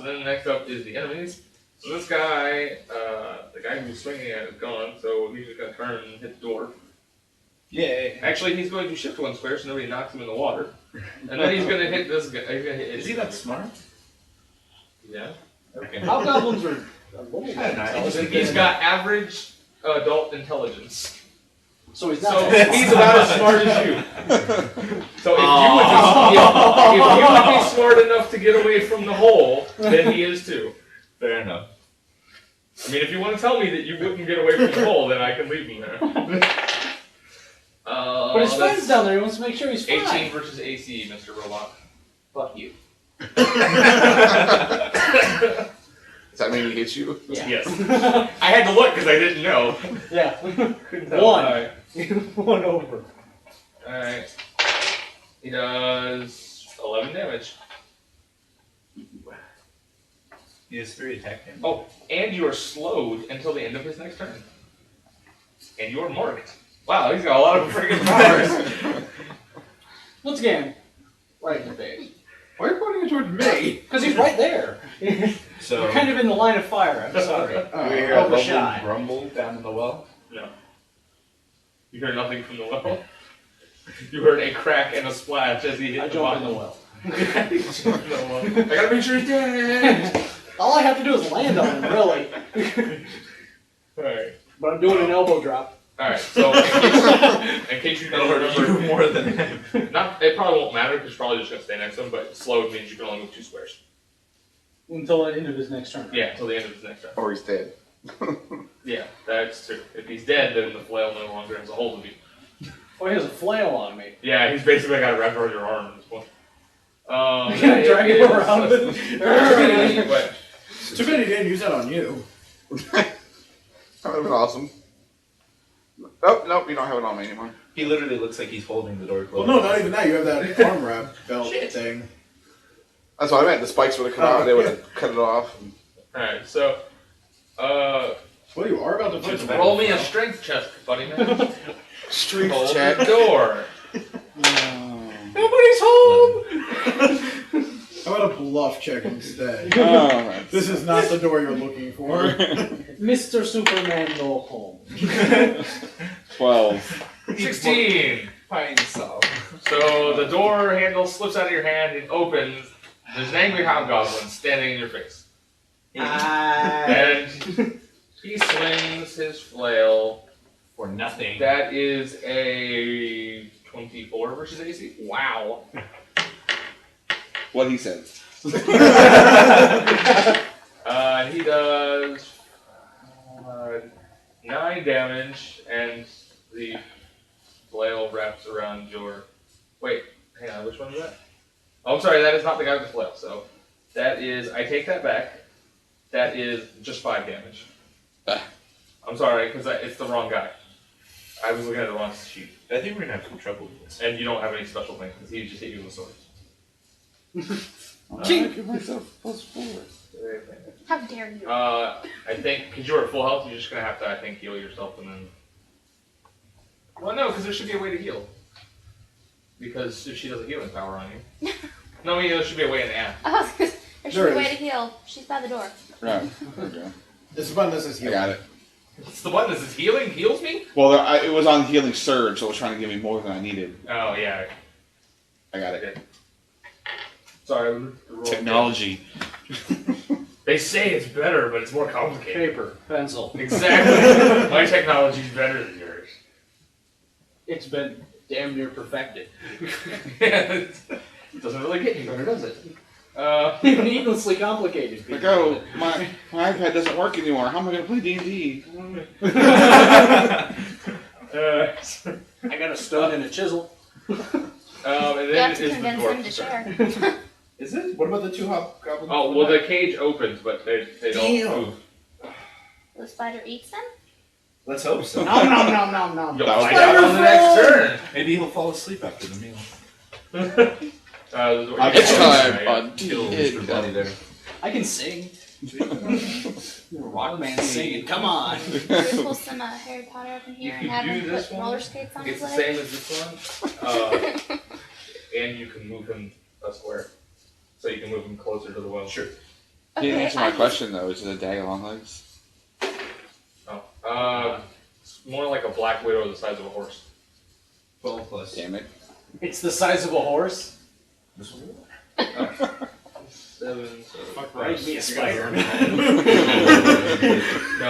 then next up is the enemies. So this guy, the guy who's swinging at it is gone, so he's just going to turn and hit the door. Yay. Actually, he's going to shift one square so nobody knocks him in the water. And then he's going to hit this guy. Is he that smart? Yeah. Okay. Hobgoblins are a little bit intelligent. He's got average adult intelligence. So he's So not. he's about as smart as you. So if you would be smart enough to get away from the hole, then he is too. Fair enough. I mean, if you want to tell me that you wouldn't get away from the hole, then I can leave him there. But his friend's down there. He wants to make sure he's fine. 18 versus AC, Mr. Robot. Fuck you. Does that mean he hits you? Yeah. Yes. I had to look because I didn't know. Yeah. One. Right. One over. Alright. He does 11 damage. He has 3 attack damage. Oh, and you are slowed until the end of his next turn. And you are marked. Wow, he's got a lot of freaking powers. Once again, right in the face. Why are you pointing it towards me? Because he's right there. So You're kind of in the line of fire. I'm sorry. we hear a lovely Overshot. grumble down in the well. No. You heard nothing from the well. You heard a crack and a splash as he hit I the jump in bottom. the well. I gotta make sure he's dead. All I have to do is land on him, really. Alright. But I'm doing an elbow drop. Alright, so in case you don't remember, You more than him. it probably won't matter because you're probably just gonna stay next to him, but slowed means you can only move 2 squares. Until the end of his next turn. Yeah, until the end of his next turn. Or he's dead. Yeah, that's true. If he's dead, then the flail no longer has a hold of you. Oh, he has a flail on me. Yeah, he's basically got to wrap around your arm at this point. Can I drag him around with But Too bad he didn't use that on you. That would have been awesome. Oh, nope, you don't have it on me anymore. He literally looks like he's holding the door Well, closed. no, not even that. You have that arm wrap belt thing. That's what I meant. The spikes would have come out. They would have cut it off. alright, so Well, you are about to punch him. roll me a strength check, buddy man. Street Hold check. the door. Nobody's home! How about a bluff check instead? Alright. This is not the door you're looking for. Mr. Superman, go home. 12. 16. Fine solve. So the door handle slips out of your hand and opens. There's an angry hobgoblin standing in your face. And he swings his flail. For nothing. That is a 24 versus AC. Wow. What he said. He does 9 damage, and the flail wraps around your. Wait, hang on, which one is that? Oh, I'm sorry, that is not the guy with the flail. So that is. I take that back. That is just 5 damage. I'm sorry, because it's the wrong guy. I was looking at the wrong sheet. I think we're gonna have some trouble with this. And you don't have any special things, because he just hit you with a sword. Give myself +4. How dare you? I think, because you're at full health, you're just going to have to, I think, heal yourself and then... Well, no, because there should be a way to heal. Because if she does a healing power on you. No, I mean, there should be a way in the app. Oh, there should There be a way is. to heal. She's by the door. Right. There we go. This button that says I heal. got it. It's the button that says healing? Heals me? Well, it was on healing surge, so it was trying to give me more than I needed. Oh, yeah. I got it. Sorry, the roll. Technology. They say it's better, but it's more complicated. Paper, pencil. Exactly. My technology's better than yours. It's been damn near perfected. It doesn't really get any better, does it? Needlessly complicated. Like, oh, my iPad doesn't work anymore. How am I going to play D&D? I got a stone and a chisel. And You then have to is the convince door. him to share. Is it? What about the 2 hobgoblins? Oh, well, the cage opens, but they don't move. The spider eats them? Let's hope so. Nom nom nom nom nom. You'll That was find out on the next turn. Maybe he'll fall asleep after the meal. The door- It's time. Kill Mr. Bunny there. I can sing. Rock man singing. Come on. Should we pull some Harry Potter up in here You and can have do him this put one. roller skates on It's his the leg? same as this one. And you can move him a square. So you can move him closer to the well. Sure. You didn't Okay, answer my I'm- question though. Is it a Dagon long legs? Oh. It's more like a black widow the size of a horse. 12 plus. Damn it. It's the size of a horse. This one? 7, so... Fuck Right, me a spider. No,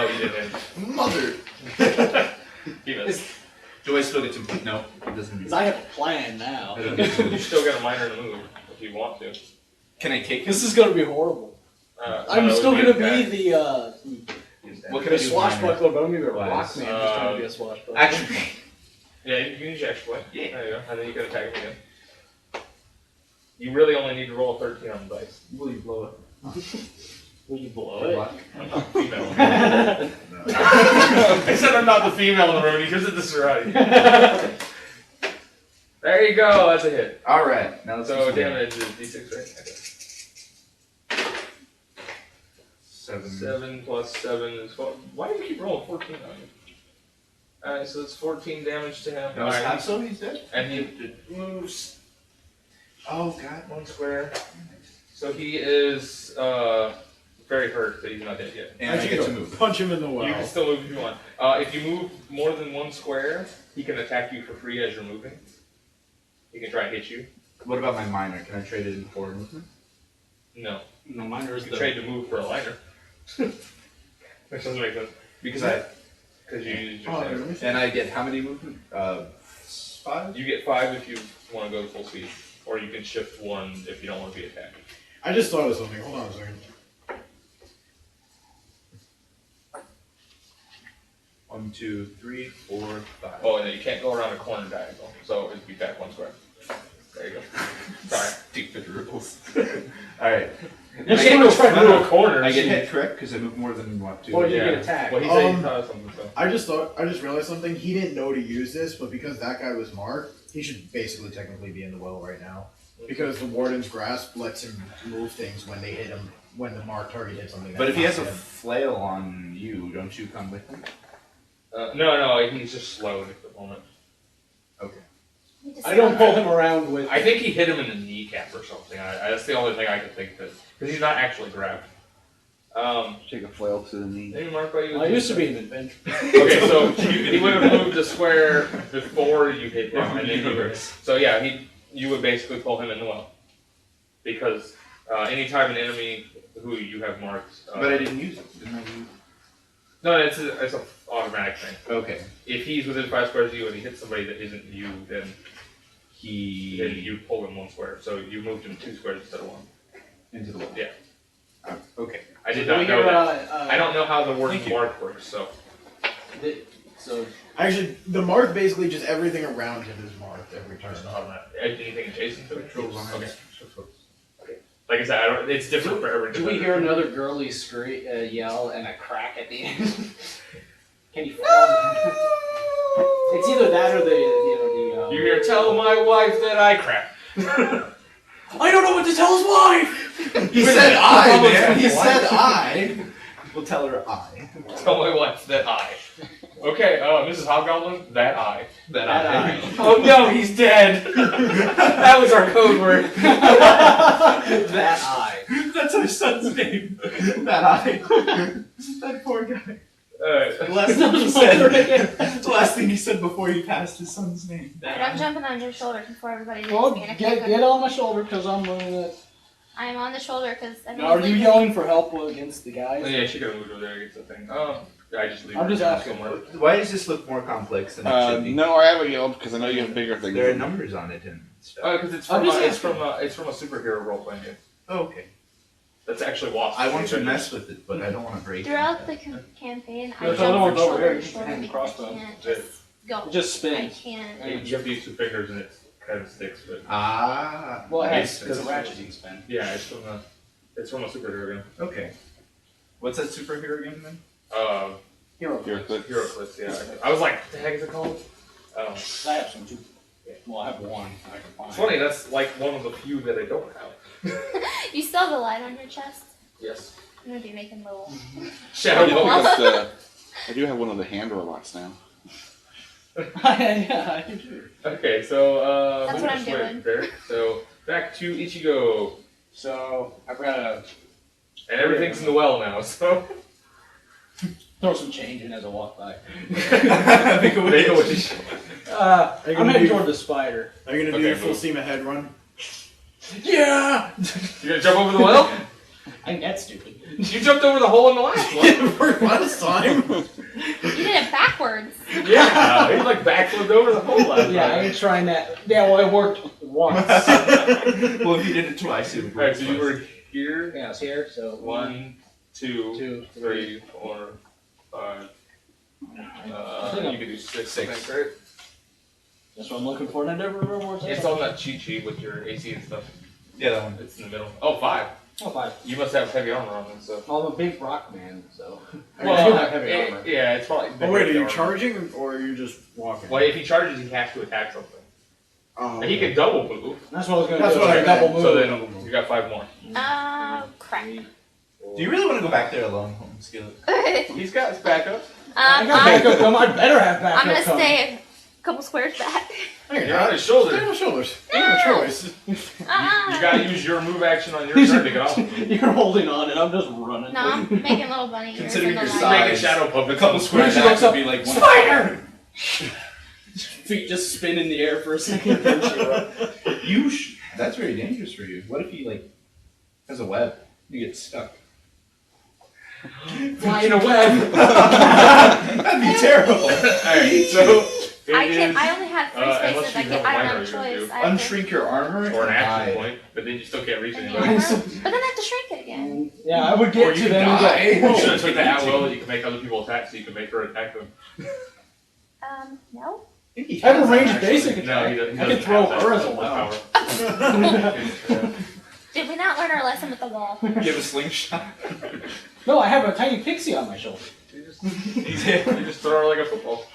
you didn't. Mother! He missed. Do I still get to? No, it doesn't. Because I have a plan now. You still got a minor to move if you want to. Can I take This is gonna be horrible. I'm no, still it gonna would be be the What can I do? swashbuckler, but I'm gonna be a rock Wise. man just trying to be a swashbuckler. Actually, Yeah, you can use your extra point. Yeah. There you go. And then you can attack him again. You really only need to roll a 13 on the dice. will you blow it? Will you blow Good it? luck. I'm not the female. That's I said I'm not the female in the room. He gives it to Cerrati. There you go. That's a hit. All right. Now let's So do some damage is d6, right? Okay. 7. 7 plus 7 is 12. Why do you keep rolling 14 on you? Alright, so it's 14 damage to him. That was Alright, half, so he's dead. and he moves Oh god. 1 square. So he is very hurt that he's not dead yet. And I get to move. Punch him in the You well. can still move if you want. If you move more than 1 square, he can attack you for free as you're moving. He can try and hit you. What about my minor? Can I trade it in forward movement? No. No, mine You is can the. trade to move for a liner. Which doesn't make sense. Because Because you used your Oh, standard. let me see. and I get how many movement? 5. You get 5 if you want to go to full speed. Or you can shift 1 if you don't want to be attacked. I just thought of something. Hold on a second. 1, 2, 3, 4, 5. Oh, and then you can't go around a corner diagonal. So it'd be back 1 square. There you go. Sorry. Stupid rules. All right. You can't go through a corner. I get hit, correct? Because I move more than what to. Or you get attacked. Well, he said he thought of something, so. I just realized something. He didn't know to use this, but because that guy was Mark, he should basically technically be in the well right now. Because the Warden's Grasp lets him move things when they hit him, when the Mark target hits something. But if he has a him. flail on you, don't you come with him? No, he's just slowed at the moment. Okay. You just I don't sound- pull him around with. I think he hit him in the kneecap or something. That's the only thing I can think of. Because he's not actually grabbed. Take a flail to the knee. Maybe Mark, why you I used to be an adventurer. Okay, so he would have moved a square before you hit him, and then you were. So yeah, you would basically pull him in the well. Because anytime an enemy who you have marked. But I didn't use it. Didn't I use No, it's a automatic thing. Okay. If he's within 5 squares of you and he hits somebody that isn't you, then you pull him 1 square. So you moved him 2 squares instead of 1. Into the wall. Yeah. Okay. I did We not hear, know that. I I don't know how the word Thank you. mark works, so. So Actually, the Mark basically just everything around him is marked every turn. It's automatic. Anything adjacent to it? Controls on Okay. it. Like I said, it's different for every do we defender. hear another girly yell and a crack at the end? Can you? It's either that or the You hear, tell my wife that I crap. I don't know what to tell his wife. He Wait a said minute, I, Pablo's man. got He the said wife. I. We'll tell her I. Tell my wife that I. Okay, Mrs. Hobgoblin, that I. That I. Oh no, he's dead! That was our code word. That I. That's our son's name. That I. That poor guy. Alright. Last thing he said. The last thing he said before he passed his son's name. Alright, I'm jumping on your shoulders before everybody leaves Well, me. And I get can't on my shoulder because I'm running it. I'm on the shoulder because Are you yelling for help against the guys? Oh, yeah, she could have moved over there against the thing. I just leave I'm her just down asking. somewhere. Why does this look more complex than it should be? No, I haven't yelled because I know you have bigger things. There are numbers on it and stuff. Oh, because it's I'm from just it's from a superhero role playing game. Oh, okay. That's actually Wasp. I want to mess with it, but I don't want to break Throughout it. the campaign, I There's jump another one from over here. shoulder You to can shoulder hang the because crossbow. I can't just go. It just I spins. can't. You have to use 2 fingers and it kind of sticks, but Ah. Well, it Nice. has because the ratcheting spin. yeah, it's from a superhero game. Okay. What's that superhero again then? Hero. HeroClix, yeah. I was like, what the heck is it called? I have some too. Well, I have one. I can find. It's funny, that's like one of the few that I don't have. You still have the light on your chest? Yes. I'm gonna be making little. Shadow Bolt. I do have one of the hand robots now. Yeah, I do too. Okay, so That's we'll what I'm just wait doing. there. So back to Ichigo. So I've got a And everything's in the well now, so. Throw some change in as I walk by. Make a wish. I'm heading toward the spider. Are you gonna do Okay, your full move. steam ahead run? Yeah! You gonna jump over the well? I think that's stupid. You jumped over the hole in the last one. For last time. You did it backwards. Yeah, he like backflipped over the hole last Yeah, I time. ain't trying that. Yeah, well, it worked once. Well, if you did it twice, it would work. Alright, so you were here. Yeah, I was here, so 1, 2, 2, 3, 4, 5. You could do 6, I think, right? That's what I'm looking for, and I never remember what's It's on that cheat sheet with your AC and stuff. Yeah, that one. It's in the middle. Oh, 5. Oh, 5. You must have heavy armor on then, so. Well, I'm a big rock man, so. I do have heavy armor. Yeah, it's probably. Oh wait, are you armor. charging or are you just walking? Well, if he charges, he has to attack something. Oh, And he can double move. That's what I was going to That's do. what I double meant. move. So then you got 5 more. Crap. Do you really want to go back there alone, Home Skillet? He's got his backup. I got backup come. I better have backup I'm gonna come. stay a couple squares back. Hey, You're on his shoulder. Stay on my shoulders. You have a choice. You gotta use your move action on your turn to get off. You're holding on, and I'm just running. No, I'm making little bunny ears. Considering in the your light. size. Make a shadow puppet. A couple squares She back looks would up, be like one. Spider! Feet just spin in the air for a second. Then she runs. That's very dangerous for you. What if he like has a web? You get stuck. Fly in a web. That'd be terrible. Alright, so. I only have 3 unless spaces. you I have a don't have minor a you're gonna choice. do. I have to, Unshrink your armor Or an and action die. point, but then you still can't reach and anybody. the armor, but then I have to shrink it again. Yeah, I would Or get you to them die. and You go, should whoa. have took the at will that you can make other people attack so you can make her attack them. No. I have a ranged basic No, attack. he doesn't. I can throw her as a power. well. Did we not learn our lesson with the wall? You have a slingshot. No, I have a tiny pixie on my shoulder. You just throw her like a football.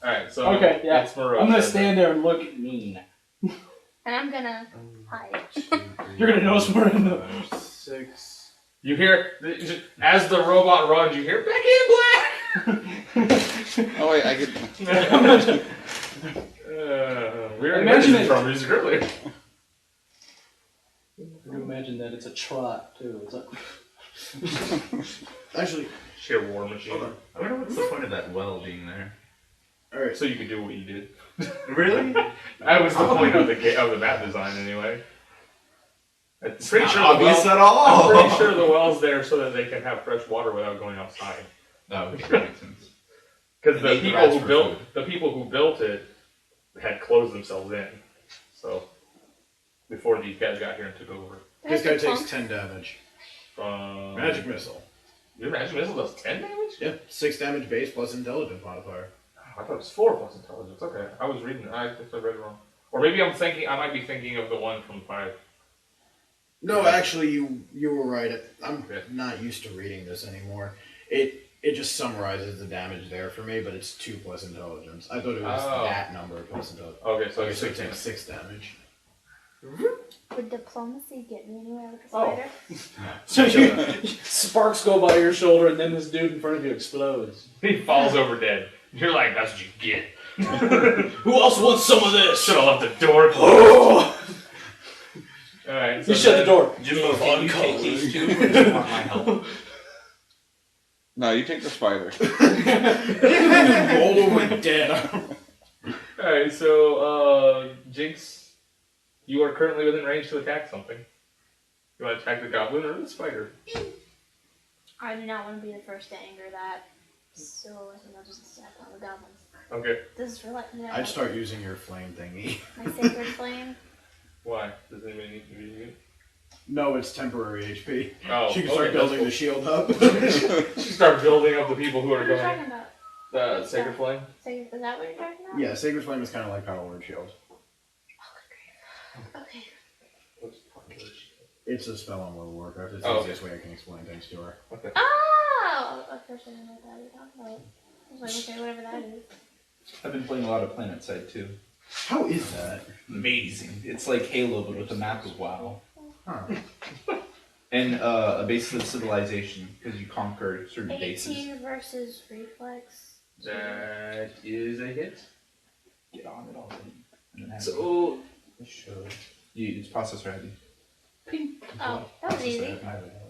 Alright, so Okay, yeah. it's Moreau. I'm gonna stand there and look mean. And I'm gonna hide. You're gonna notice we're in the. 6. You hear, as the robot runs, you hear, Becky in black! Oh wait, I could. We already Imagine mentioned it. drum music earlier. You imagine that it's a trot too. It's like Actually, Sheer war machine. hold on. I wonder what's the point of that well being there. Alright, So you could do what you did. Really? That was the point of the map design anyway. I'm pretty sure the obvious well, at all. I'm pretty sure the well's there so that they can have fresh water without going outside. Oh, okay, that makes sense. Because They need the rats for the people who built it had closed themselves in. So before these guys got here and took over. this guy There's the takes punk. 10 damage. From Magic missile. Your magic missile does 10 damage? Yeah, 6 damage base plus intelligence modifier. Oh, I thought it was 4 plus intelligence. Okay, I was reading. I think I read it wrong. Or maybe I'm thinking. I might be thinking of the one from 5. No, actually, you were right. I'm Okay. not used to reading this anymore. It just summarizes the damage there for me, but it's 2 plus intelligence. I thought it was Oh. that number plus intelligence. Okay, so Okay, it's so it 16. takes 6 damage. Would diplomacy get me anywhere with the Oh. spider? so you sparks go by your shoulder, and then this dude in front of you explodes. He falls over dead. You're like, that's what you get. Who else wants some of this? Should have left the door closed. Oh! Alright, You shut the door. Jimbo, can you take these two, or do you want my help? No, you take the spider. Rolled over dead. Alright, so, Jinx, you are currently within range to attack something. You want to attack the goblin or the spider? I do not want to be the first to anger that. So I think I'll just attack one of the goblins. Okay. This is for like I'd start using your flame thingy. my sacred flame. Why? Does anybody need to be used? No, it's temporary HP. Oh, She can start okay, building the that's shield up. cool. She start building up the people who are What are you going. talking about? The Sacred Flame? Sacred, is that what you're talking about? Yeah, Sacred Flame is kind of like Power Word Shield. Okay. It's a spell on World of Warcraft. It's Oh, the okay. easiest way I can explain things to her. Oh! Of course I didn't know what that was talking about. I was like, okay, whatever that is. I've been playing a lot of PlanetSide too. How is that? Amazing. It's like Halo, but with a map of WoW. Huh. And a base of civilization, because you conquer certain bases. 18 versus reflex. That is a hit. Get on it already. And then have So, it show. It's processor ID. Oh, that was easy.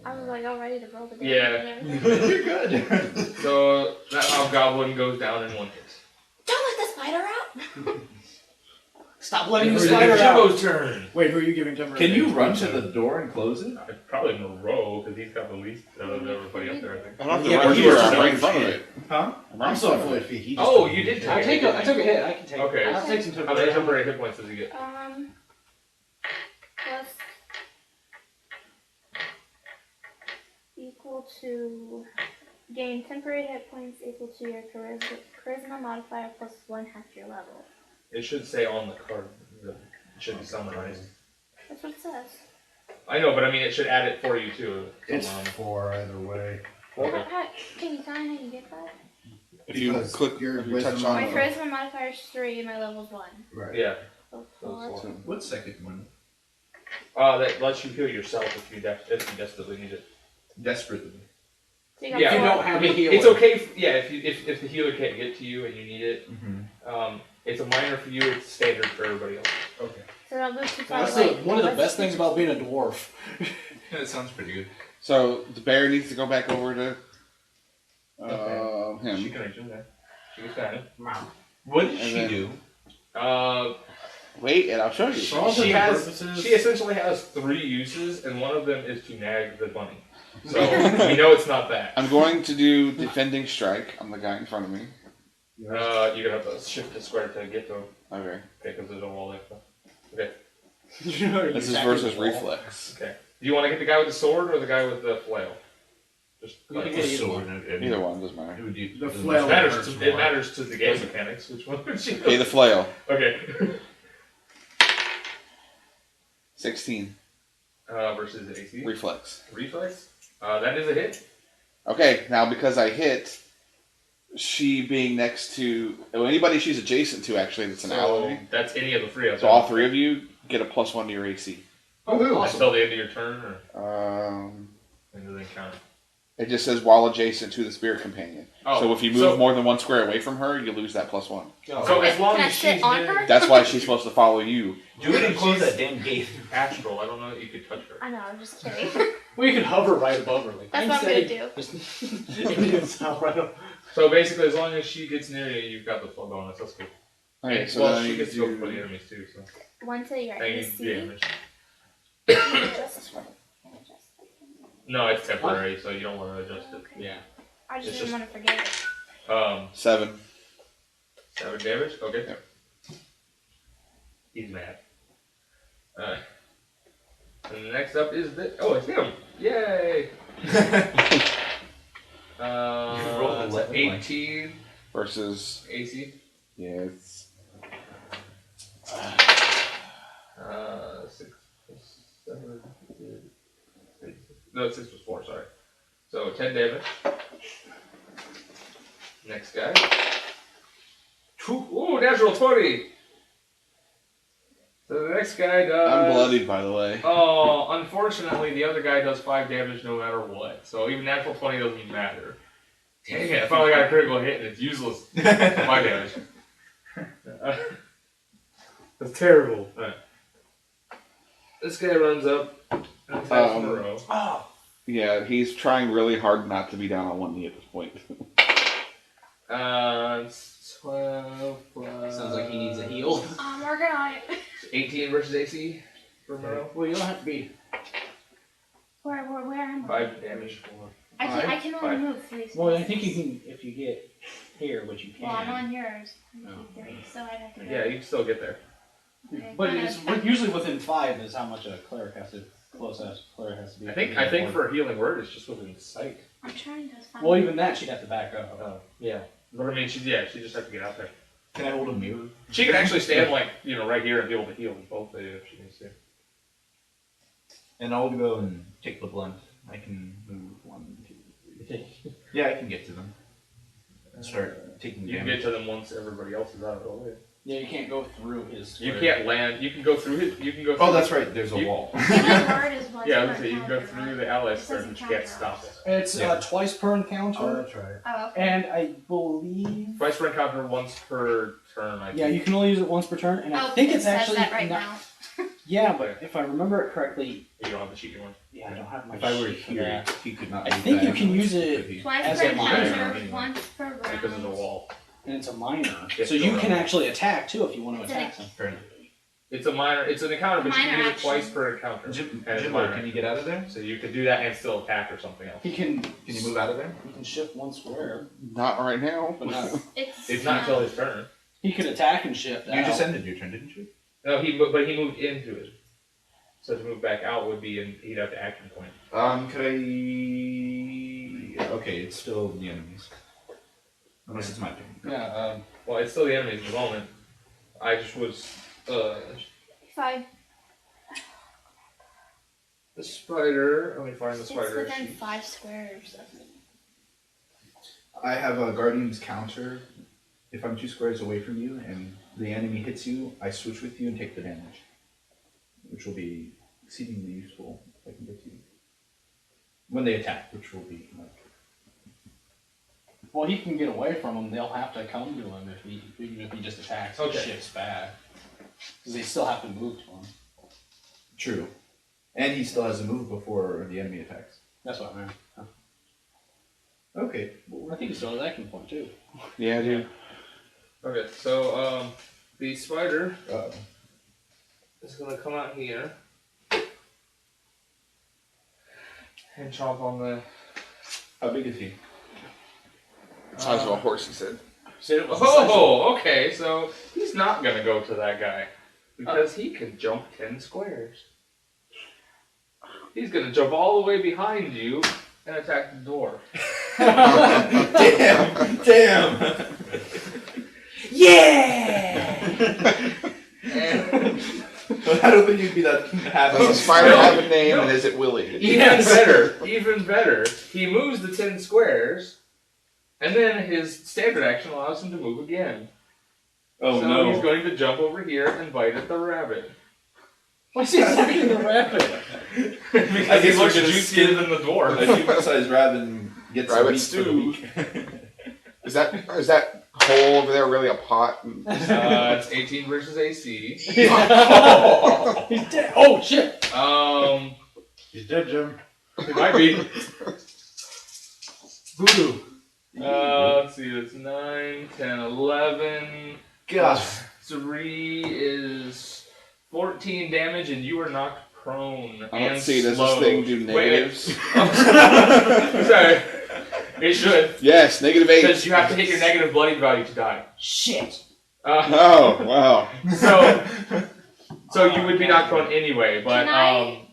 I was like all ready to roll the damage Yeah. and everything. You're good. So that hobgoblin goes down in one hit. Don't let the spider out! Stop letting the It's spider out. Jimbo's turn. Wait, who are you giving temporary? Can you damage run to the door and close it? Probably Moreau, because he's got the least out of everybody up there, I think. I don't have to Yeah, run but here. you're I'm so right in front of it. Huh? I'm still at 40 feet. He just Oh, you did take I take I took a hit. I can take Okay. I'll take some How many temporary. temporary hit points does he get? Plus equal to gain temporary hit points equal to your charisma modifier plus 1/2 your level. It should say on the card. It should be summarized. That's what it says. I know, but I mean, it should add it for you too. It's 4 either way. Okay. Can you tell me how you get that? If you Because click, your if you wisdom touch My on charisma modifier is 3, my level's 1. Right. Yeah. So So 4. What second one? That lets you heal yourself if you desperately need it. Desperately. So you got Yeah. You 4. don't have a healer. It's okay. If the healer can't get to you and you need it, Mm-hmm. it's a minor for you. It's standard for everybody else. Okay. So that'll move to That's 5. one of the best things about being a dwarf. Yeah, that sounds pretty good. So the bear needs to go back over to She him. can reach him there. She was kind What did And she then- do? of. Wait, and I'll show you. For all She intents and has. purposes, She essentially has 3 uses, and one of them is to nag the bunny. So we know it's not that. I'm going to do defending strike on the guy in front of me. You're gonna have to shift the square to get to him. Okay. Okay, because there's a wall there. Okay. This is versus reflex. Okay. Do you want to get the guy with the sword or the guy with the flail? Just You like, can get The either sword. Either one doesn't matter. It would do, The doesn't flail- matter. it matters to the game mechanics. Which one would you? Okay, the flail. Okay. 16. Versus the AC. Reflex. Reflex. That is a hit. Okay, now because I hit, she being next to anybody she's adjacent to, actually, that's an ally. That's any of the 3 of them. So all 3 of you get a +1 to your AC. Oh, Until the end of your turn, or It does it count? just says while adjacent to the spirit companion. Oh, So if you move more than 1 square away from her, you lose that +1. So as long Can I as sit she's on in her? That's why she's supposed to follow you. Do it and close that damn gate. astral, I don't know that you could touch her. I know, I'm just kidding. Well, you could hover right above her. Like, That's what I'm gonna do. Just Indian style right up. So basically, as long as she gets near you, you've got the full bonus. That's cool. Okay, so well, then she I gets to go for the do... enemies too. So 1 to your Thank AC. you. Damage. Just- No, it's temporary, so you don't want to adjust it. Okay. Yeah. I just It's didn't want to forget it. 7. 7 damage. Okay. Yep. He's mad. Alright. And the next up is the. Oh, it's him! Yay! rolled It's 11, 18 Versus... AC. Yes. 6 plus 7. No, 6 plus 4, sorry. So 10 damage. Next guy. Ooh, natural 20! So the next guy does. I'm bloodied, by the way. Oh, unfortunately, the other guy does 5 damage no matter what. So even natural 20 doesn't even matter. Dang it, I finally got a critical hit and it's useless. 5 damage. That's terrible. Alright. This guy runs up and attacks Moreau. Yeah, he's trying really hard not to be down on 1 knee at this point. It's 12 plus... Sounds like he needs a heal. I'm working on it. 18 versus AC for Moreau. Well, you don't have to be. Where am I? 5 damage. I can only Five. move 3 spaces. Well, I think you can if you get here, which you can. Well, I'm on yours. Oh. 3, so I'd have to go. Yeah, you can still get there. Okay, But kinda- it's usually within 5 is how much a cleric has to cleric has to be. I think for a healing word, it's just within sight. I'm trying to find. Well, even that she'd have to back up. Oh, yeah. But I mean, she just has to get out there. Can I hold a mirror? She can actually stand like, right here and be able to heal both of you if she needs to. And I'll go and take the blunt. I can move 1, 2, 3. Yeah, I can get to them. And start taking You can damage. get to them once everybody else is out of the way. Yeah, you can't go through his. You square. can't land. You can go through it. You can go. Through Oh, that's right. There's a You- wall. Healing word is once Yeah, I was per gonna say you can go encounter, through right? the ally It square, says but you can't encounter. stop it. It's Yeah. twice per encounter, Oh, that's right. Oh, okay. and I believe. Twice per encounter, once per turn. I Yeah, think. you can only use it once per turn, and I Oh, think it it's says actually that right not. now. Yeah, but if I remember it correctly, You don't have the sheet anymore. yeah, I don't have my If I were sheet for here, that. he could not. I move think that you can use it could he? Twice As per a minor, encounter, anyway. once per round. Because of the wall. And it's a minor. Yes, So you go can around. actually attack too if you want to It's an attack them. Fair enough. It's a minor. It's an encounter, but you Minor can use it action. twice per encounter. And it's Jimbo, minor. can you get out of there? So you could do that and still attack or something else. Can you move out of there? He can shift one square, Not right now. but not. It's not until his turn. He could attack and shift. You out. just ended your turn, didn't you? No, he moved into it. So to move back out would be, and he'd have to action point. Could I? Okay, it's still the enemies. Unless it's my turn. Yeah. Well, it's still the enemies at the moment. I just was. 5. The spider. Let me find the It's spider. within 5 squares of me. I have a guardian's counter. If I'm 2 squares away from you and the enemy hits you, I switch with you and take the damage, which will be exceedingly useful if I can get to you. When they attack, which will be like. Well, he can get away from them. They'll have to come to him even if he just attacks and Okay. shifts back. Because they still have to move to him. True. And he still has to move before the enemy attacks. That's what I meant. Okay. I think he still has action point too. Yeah, dude. Okay, so the spider Uh, is gonna come out here and chomp on the. how big is he? Size of a horse, he said. Oh, okay. So he's not gonna go to that guy because he can jump 10 squares. He's gonna jump all the way behind you and attack the door. Damn! Yeah! And I don't think you'd be that happy. Does the spider No, have a name, no. and is it Willie? even better. He moves the 10 squares, and then his standard action allows him to move again. Oh so no. he's going to jump over here and bite at the rabbit. Why's he attacking the rabbit? Because I he guess looks we're gonna juicier skin than the dwarf. A human-sized rabbit gets Rabbit meat for the stew. week. Is that hole over there really a pot? It's 18 versus AC. He's dead. Oh shit! He's dead, Jim. It might be. Voodoo. Let's see, that's 9, 10, 11. Gosh. 3 is 14 damage, and you are knocked prone. Let's see, does this slowed. thing do Wait. negatives? Sorry. It should. Yes, -8. Because you have to hit your negative bloody value to die. Shit! Oh, wow. So you would be knocked prone anyway, but Can I-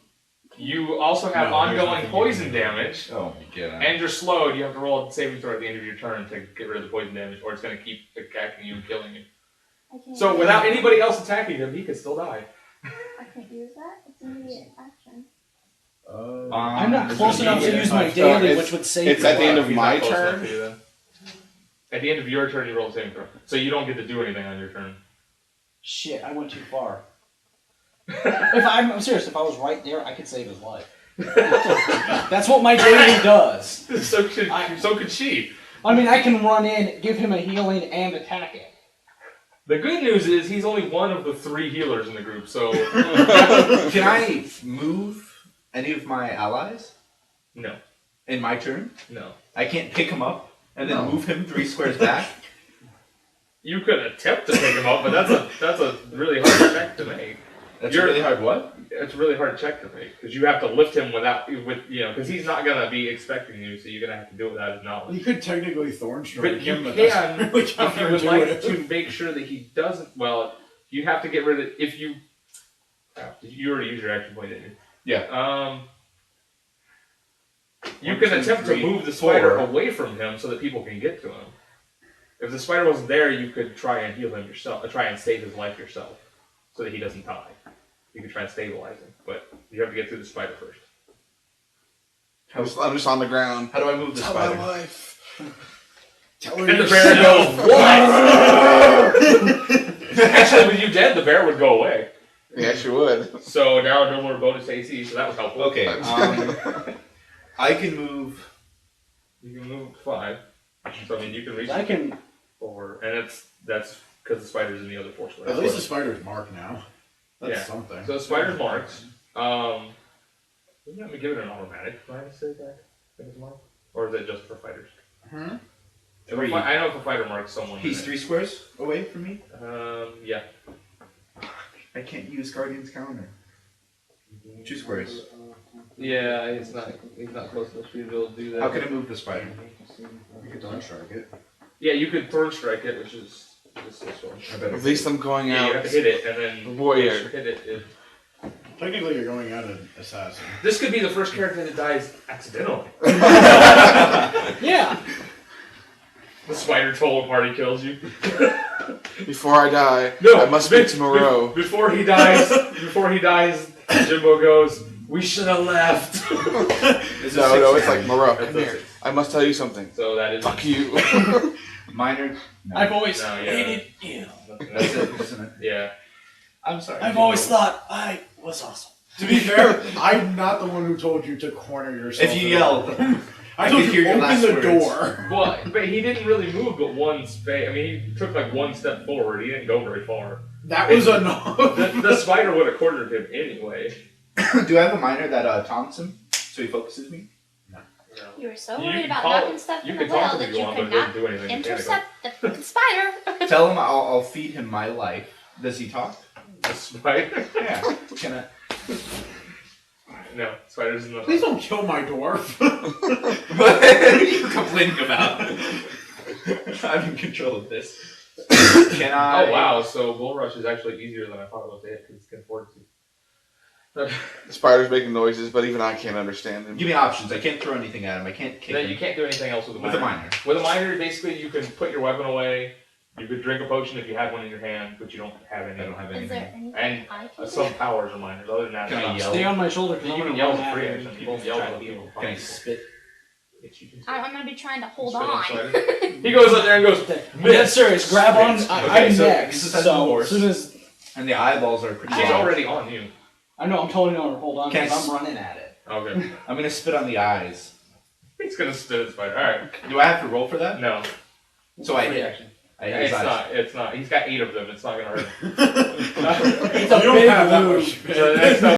you also have No, there's ongoing nothing poison you can do. damage, Oh my god. and you're slowed. You have to roll a saving throw at the end of your turn to get rid of the poison damage, or it's going to keep attacking you and killing you. I can't So use without that. anybody else attacking him, he could still die. I can't use that. It's immediate action. I'm not close there's enough to no- use my So daily, it's- which would save it's me. at the end of He's my not close enough turn? to you, then. At the end of your turn, you roll a saving throw. So you don't get to do anything on your turn. Shit, I went too far. I'm serious, if I was right there, I could save his life. That's what my daily does. so could she. I mean, I can run in, give him a healing, and attack it. The good news is he's only one of the 3 healers in the group, so Can I move any of my allies no, in my turn? no. I can't pick him up and then No. move him 3 squares back? You could attempt to pick him up, but that's a really hard check to make. That's You're- really hard what? It's a really hard check to make because you have to lift him because he's not gonna be expecting you, so you're gonna have to do it without his knowledge. You could technically thorn strike But you him, but can, that's really if you would like counterintuitive. to make sure that he doesn't. Well, you have to get rid of. If you, you already used your action point, didn't you? Yeah. You 1, can 2, attempt 3, to move the spider 4. away from him so that people can get to him. If the spider wasn't there, you could try and heal him yourself, try and save his life yourself, so that he doesn't die. You can try and stabilize him, but you have to get through the spider first. I'm just on the ground. How do I move the Tell my spider? wife. Tell her And the you're bear sick. goes, "What?" Actually, with you dead, the bear would go away. Yes, you would. So now no more bonus AC, so that was helpful. Okay, I can move. You can move 5. So I mean, you can reach I can. over, and that's because the spider's in the other 4 squares. At least the spider's marked now. That's Yeah. something. So the spider's marked. Wouldn't that give it an automatic minus to attack if it's marked? Or is it just for fighters? Hmm? I know if a fighter marks someone. He's then 3 squares away from me. yeah. I can't use Guardian's counter. 2 squares. Yeah, he's not close enough for you to be able to do that. How can I move the spider? You could don't strike it. Yeah, you could third strike it, which is just this one. I better. At least I'm going Yeah, you out. have to hit it, and then Warrior. once you hit it. Technically, you're going out an assassin. This could be the first character that dies accidentally. Yeah. The spider troll party kills you. Before I die, No, I must speak to Moreau. Before he dies, Jimbo goes, "We should have left." No, it's like Moreau. That's Come a here. 6. I must tell you something. So that is Fuck you. Minor. No. I've always No, yeah. hated you. That's it, isn't it? Yeah. I'm sorry. I've always thought I was awesome. To be fair, I'm not the one who told you to corner yourself. If you yell, I told can you hear your open last the words. door. Well, but he didn't really move but one space. I mean, he took like one step forward. He didn't go very far. That was enough. The spider would have cornered him anyway. do I have a minor that taunts him so he focuses me? You were so You worried can about call- knocking stuff You in can the talk well if that you you want, but could it doesn't not do anything. intercept the fucking spider. Tell him I'll feed him my life. Does he talk? The spider? Yeah. Can I? No, spiders in the. Please don't kill my dwarf. What are you complaining about? I'm in control of this. Can I? Oh wow! So bull rush is actually easier than I thought it was to hit because it can afford to. The spider's making noises, but even I can't understand him. Give me options. I can't throw anything at him. I can't kick Then him. you can't do anything else with a With miner. a minor. With a miner, basically, you can put your weapon away. You could drink a potion if you had one in your hand, but you don't have any. I don't have Is there anything. anything And I can do? some powers are miners. Other than that, Can I not. yell? Stay on my shoulder because You I'm can gonna yell run for at free. him. Actually, you can yell at people. Can I spit? I'm gonna be trying to hold Spit on on. spider. He goes up there and goes. I'm dead serious. Grab on. Okay, I'm so next. this is a So horse. as soon as And the eyeballs are pretty. She's big. already on you. I know, I'm totally going to hold on Can I because I'm running at it. Okay. I'm gonna spit on the eyes. He's gonna spit at the spider. All right. Do I have to roll for that? No. So I Free hit. action. I hit his It's eyes. not. It's not. He's got 8 of them. It's not gonna hurt him. It's a You don't big have that move. much. So the next